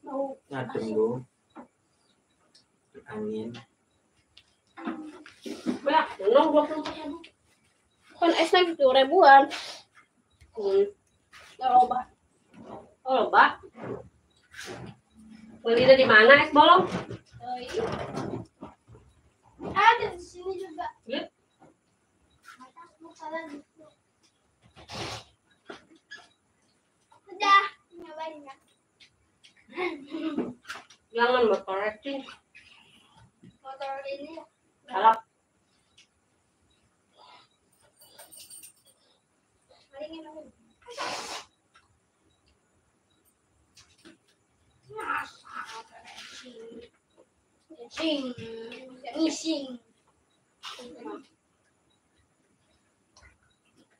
Ngadem lu. Angin. Ya, nong 20.000. Kan esnya gitu ribuan. Loba. Oh, loba. Beli di mana es bolong? Oh, iya. Ada di sini juga. Lihat. Udah, nyobain ya. Jangan berkoreksi. Motor ini Galak. paling enak. Ngising.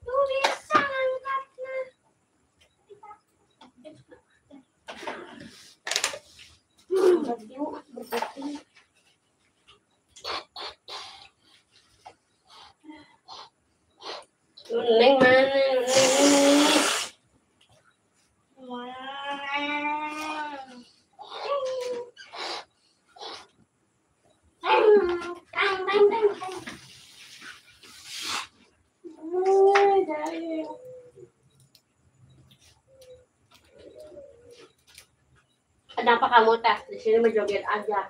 Tuh bisa angkatnya. Neng mana? Neng. Kenapa kamu teh di sini menjoget aja?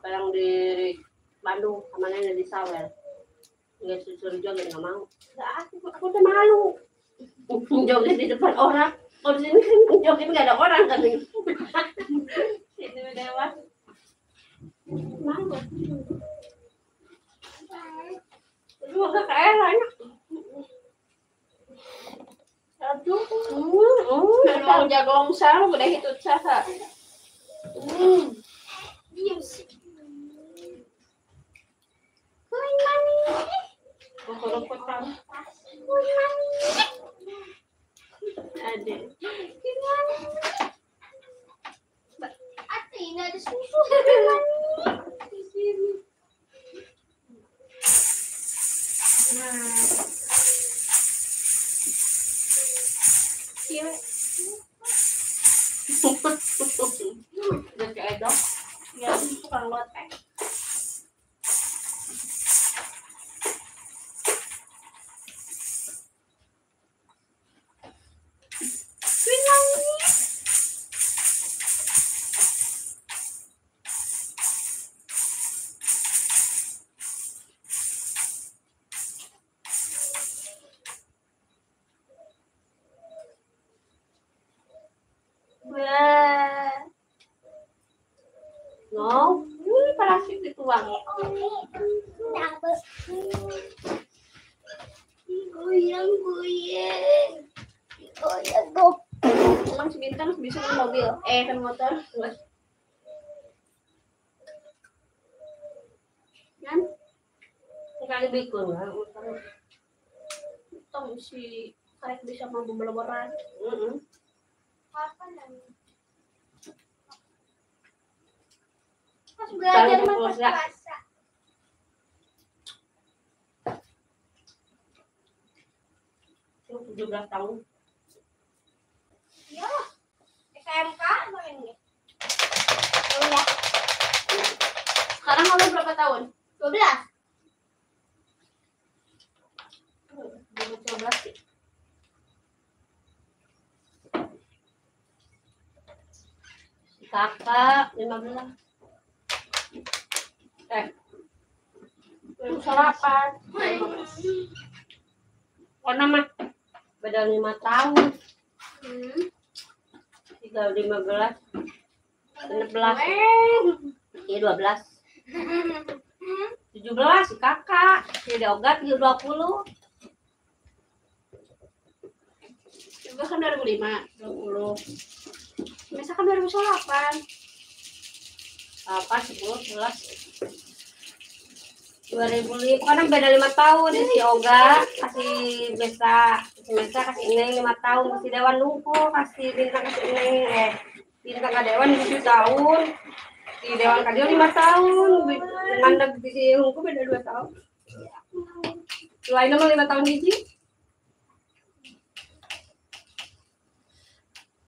Kalau di Bandung sama nenek di Sawel. Nggak suruh joget nggak mau. Nggak, aku tuh malu. Joget di depan orang. Kalau di sini kan joget nggak ada orang kan? Sini dewa. Malu. Itu agak kayaknya. Aduh. Mau jagong sarung udah hitut sasa. Diam sih. Kuing manis. Kokok-kokokan. Kuing manis. Ada. Kuing manis. Ati, ini ada susu. Kuing manis. Di sini. Iya. Udah kayak dok. Ya, tukang lotek. Kuing manis. Wah. No, ini parasut dituang. Goyang-goyang. Goyang-goyang. Emang sebentar bisa kan mobil, kan motor. Kan? Sekali bikun lah, motor. Tong si karek bisa mampu belebaran. Apa namanya? Pas belajar Kalau mah mau pas puasa. puasa. Itu 17 tahun. Ya, SMK main nih. Oh ya, Sekarang kamu berapa tahun? 12. 12 sih. Kakak 15. Belum sarapan. Oh nama beda 5 tahun. Tinggal 15. 16. Iya 12. 17 si kakak. Dia ogat 20. Juga kan 2005, 20. Misalkan 2008. 8, 10, 11. 2005, karena beda 5 tahun. Si Oga kasih Besa, si Besa kasih Neng 5 tahun. Si Dewan Lumpur kasih Bintang kasih Neng. Bintang ke Dewan 7 tahun. Si Dewan Kadio 5 tahun. Mandek si Hungku beda 2 tahun. Lain nama 5 tahun hiji.